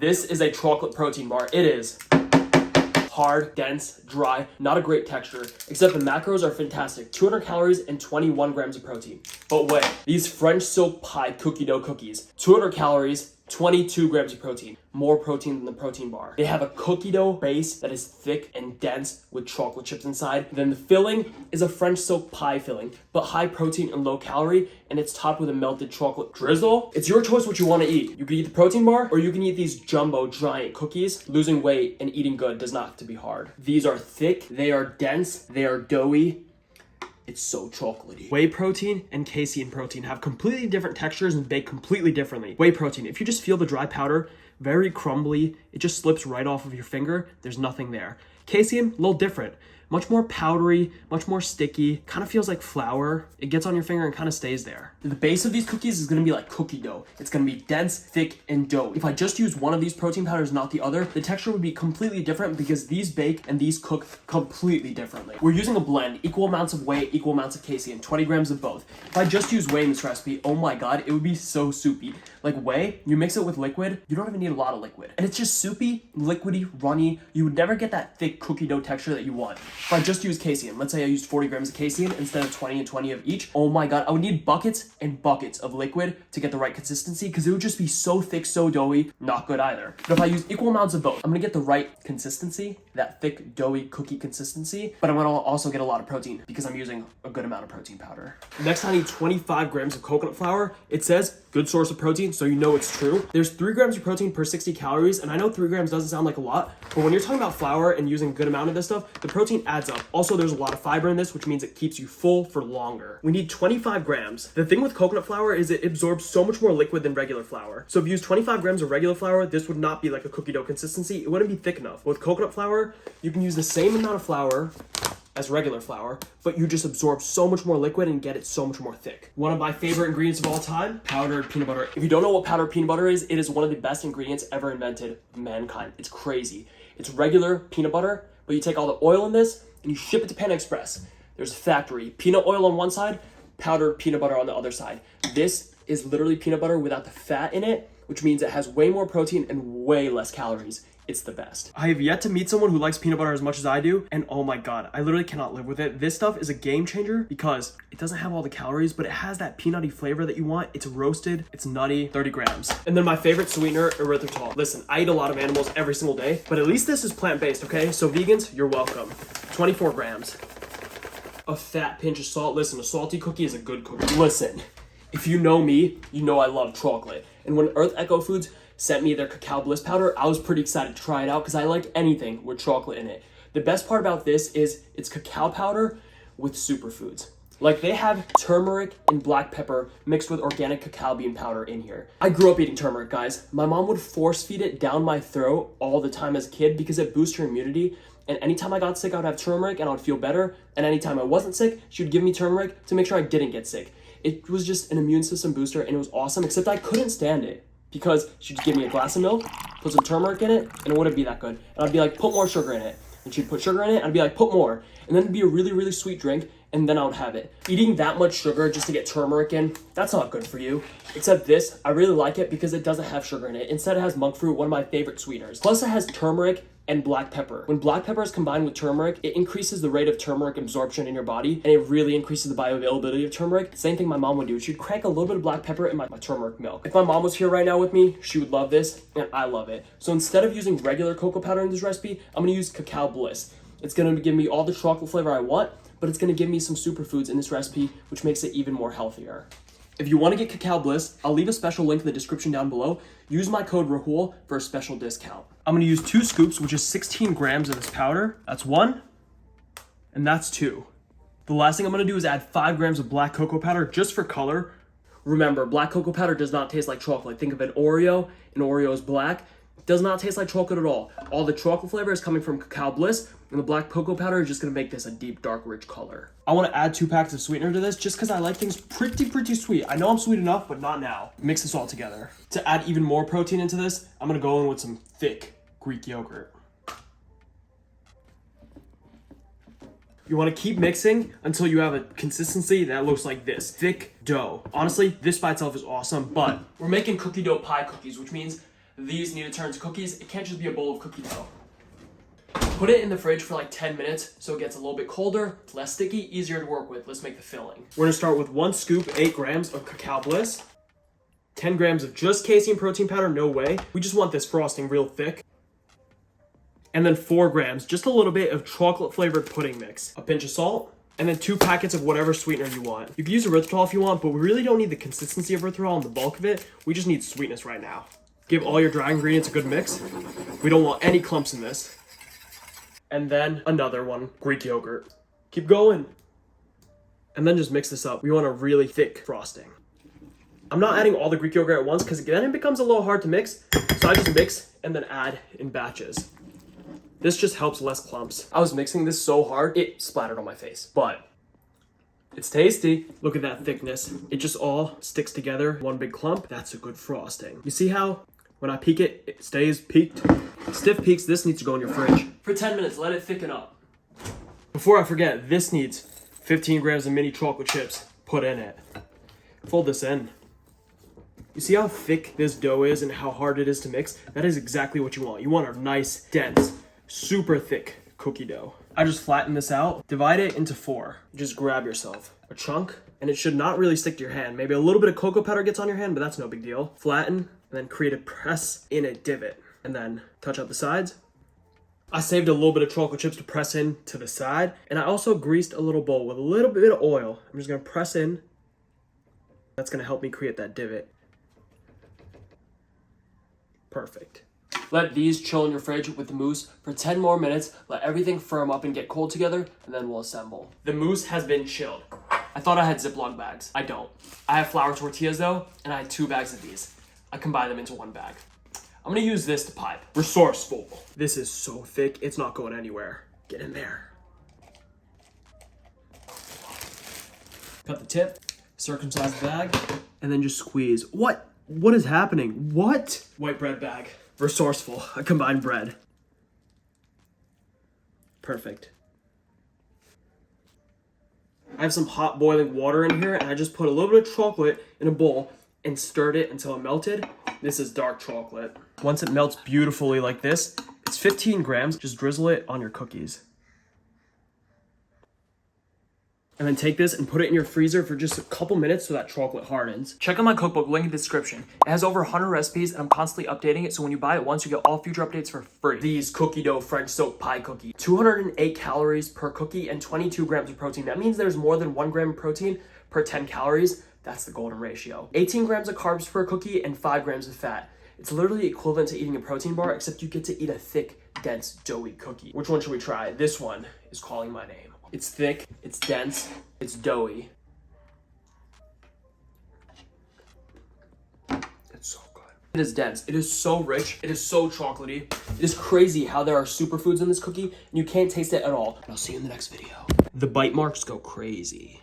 This is a chocolate protein bar. It is hard, dense, dry, not a great texture, except the macros are fantastic. 200 calories and 21 grams of protein. But wait, these French silk pie cookie dough cookies, 200 calories, 22 grams of protein. More protein than the protein bar. They have a cookie dough base that is thick and dense with chocolate chips inside. Then the filling is a French silk pie filling, but high protein and low calorie, and it's topped with a melted chocolate drizzle. It's your choice what you want to eat. You can eat the protein bar, or you can eat these jumbo giant cookies. Losing weight and eating good does not have to be hard. These are thick, they are dense, they are doughy. It's so chocolatey. Whey protein and casein protein have completely different textures and bake completely differently. Whey protein, if you just feel the dry powder, very crumbly, it just slips right off of your finger, there's nothing there. Casein, a little different. Much more powdery, much more sticky, kind of feels like flour. It gets on your finger and kind of stays there. The base of these cookies is gonna be like cookie dough. It's gonna be dense, thick, and dough. If I just use one of these protein powders, not the other, the texture would be completely different because these bake and these cook completely differently. We're using a blend, equal amounts of whey, equal amounts of casein, 20 grams of both. If I just use whey in this recipe, oh my God, it would be so soupy. Like whey, you mix it with liquid, you don't even need a lot of liquid. And it's just soupy, liquidy, runny. You would never get that thick cookie dough texture that you want. If I just use casein, let's say I used 40 grams of casein instead of 20 and 20 of each, oh my God, I would need buckets and buckets of liquid to get the right consistency because it would just be so thick, so doughy, not good either. But if I use equal amounts of both, I'm gonna get the right consistency, that thick, doughy cookie consistency, but I'm gonna also get a lot of protein because I'm using a good amount of protein powder. Next, I need 25 grams of coconut flour. It says good source of protein, so you know it's true. There's 3 grams of protein per 60 calories, and I know 3 grams doesn't sound like a lot, but when you're talking about flour and using a good amount of this stuff, the protein adds up. Also, there's a lot of fiber in this, which means it keeps you full for longer. We need 25 grams. The thing with coconut flour is it absorbs so much more liquid than regular flour. So if you use 25 grams of regular flour, this would not be like a cookie dough consistency. It wouldn't be thick enough. With coconut flour, you can use the same amount of flour as regular flour, but you just absorb so much more liquid and get it so much more thick. One of my favorite ingredients of all time, powdered peanut butter. If you don't know what powdered peanut butter is, it is one of the best ingredients ever invented by mankind. It's crazy. It's regular peanut butter, but you take all the oil in this and you ship it to Panda Express. There's a factory, peanut oil on one side, powdered peanut butter on the other side. This is literally peanut butter without the fat in it, which means it has way more protein and way less calories. It's the best. I have yet to meet someone who likes peanut butter as much as I do, and oh my God, I literally cannot live with it. This stuff is a game changer because it doesn't have all the calories, but it has that peanutty flavor that you want. It's roasted, it's nutty, 30 grams. And then my favorite sweetener, erythritol. Listen, I eat a lot of animals every single day, but at least this is plant-based, okay? So vegans, you're welcome. 24 grams. A fat pinch of salt. Listen, a salty cookie is a good cookie. Listen, if you know me, you know I love chocolate. And when Earth Echo Foods sent me their cacao bliss powder, I was pretty excited to try it out because I like anything with chocolate in it. The best part about this is it's cacao powder with superfoods. Like they have turmeric and black pepper mixed with organic cacao bean powder in here. I grew up eating turmeric, guys. My mom would force feed it down my throat all the time as a kid because it boosts your immunity. And anytime I got sick, I would have turmeric and I would feel better. And anytime I wasn't sick, she would give me turmeric to make sure I didn't get sick. It was just an immune system booster and it was awesome, except I couldn't stand it because she'd give me a glass of milk, put some turmeric in it, and it wouldn't be that good. And I'd be like, put more sugar in it. And she'd put sugar in it, and I'd be like, put more. And then it'd be a really, really sweet drink, and then I would have it. Eating that much sugar just to get turmeric in, that's not good for you. Except this, I really like it because it doesn't have sugar in it. Instead, it has monk fruit, one of my favorite sweeteners. Plus, it has turmeric and black pepper. When black pepper is combined with turmeric, it increases the rate of turmeric absorption in your body, and it really increases the bioavailability of turmeric. Same thing my mom would do. She'd crack a little bit of black pepper in my turmeric milk. If my mom was here right now with me, she would love this, and I love it. So instead of using regular cocoa powder in this recipe, I'm gonna use cacao bliss. It's gonna give me all the chocolate flavor I want, but it's gonna give me some superfoods in this recipe, which makes it even more healthier. If you want to get Cacao Bliss, I'll leave a special link in the description down below. Use my code Rahul for a special discount. I'm going to use 2 scoops, which is 16 grams of this powder. That's 1, and that's 2. The last thing I'm going to do is add 5 grams of black cocoa powder just for color. Remember, black cocoa powder does not taste like chocolate. Think of an Oreo is black. It does not taste like chocolate at all. All the chocolate flavor is coming from Cacao Bliss, and the black cocoa powder is just gonna make this a deep, dark, rich color. I wanna add 2 packs of sweetener to this just because I like things pretty sweet. I know I'm sweet enough, but not now. Mix this all together. To add even more protein into this, I'm gonna go in with some thick Greek yogurt. You want to keep mixing until you have a consistency that looks like this. Thick dough. Honestly, this by itself is awesome, but we're making cookie dough pie cookies, which means These need to turn to cookies. It can't just be a bowl of cookie dough. Put it in the fridge for like 10 minutes so it gets a little bit colder, less sticky, easier to work with. Let's make the filling. We're gonna start with 1 scoop, 8 grams of cacao bliss, 10 grams of just casein protein powder, no way. We just want this frosting real thick. And then 4 grams, just a little bit of chocolate flavored pudding mix, a pinch of salt, and then 2 packets of whatever sweetener you want. You can use erythritol if you want, but we really don't need the consistency of erythritol and the bulk of it. We just need sweetness right now. Give all your dry ingredients a good mix. We don't want any clumps in this. And then another one, Greek yogurt. Keep going. And then just mix this up. We want a really thick frosting. I'm not adding all the Greek yogurt at once because then it becomes a little hard to mix. So I just mix and then add in batches. This just helps less clumps. I was mixing this so hard, it splattered on my face, but it's tasty. Look at that thickness. It just all sticks together, one big clump. That's a good frosting. You see how when I peek it, it stays peaked? Stiff peaks, this needs to go in your fridge. For 10 minutes, let it thicken up. Before I forget, this needs 15 grams of mini chocolate chips put in it. Fold this in. You see how thick this dough is and how hard it is to mix? That is exactly what you want. You want a nice, dense, super thick cookie dough. I just flatten this out, divide it into 4. Just grab yourself a chunk, and it should not really stick to your hand. Maybe a little bit of cocoa powder gets on your hand, but that's no big deal. Flatten, and then create a press in a divot, and then touch out the sides. I saved a little bit of chocolate chips to press in to the side, and I also greased a little bowl with a little bit of oil. I'm just gonna press in. That's gonna help me create that divot. Perfect. Let these chill in your fridge with the mousse for 10 more minutes. Let everything firm up and get cold together, and then we'll assemble. The mousse has been chilled. I thought I had Ziploc bags. I don't. I have flour tortillas though, and I had 2 bags of these. I combine them into 1 bag. I'm gonna use this to pipe. Resourceful. This is so thick, it's not going anywhere. Get in there. Cut the tip, circumcise the bag, and then just squeeze. What? What is happening? What? White bread bag. Resourceful. I combine bread. Perfect. I have some hot boiling water in here, and I just put a little bit of chocolate in a bowl and stirred it until it melted. This is dark chocolate. Once it melts beautifully like this, it's 15 grams. Just drizzle it on your cookies. And then take this and put it in your freezer for just a couple minutes so that chocolate hardens. Check out my cookbook, link in the description. It has over 100 recipes and I'm constantly updating it, so when you buy it once, you get all future updates for free. These cookie dough French soak pie cookie. 208 calories per cookie and 22 grams of protein. That means there's more than 1 gram of protein per 10 calories. That's the golden ratio. 18 grams of carbs per cookie and 5 grams of fat. It's literally equivalent to eating a protein bar, except you get to eat a thick, dense, doughy cookie. Which one should we try? This one is calling my name. It's thick, it's dense, it's doughy. It's so good. It is dense, it is so rich, it is so chocolatey. It is crazy how there are superfoods in this cookie and you can't taste it at all. I'll see you in the next video. The bite marks go crazy.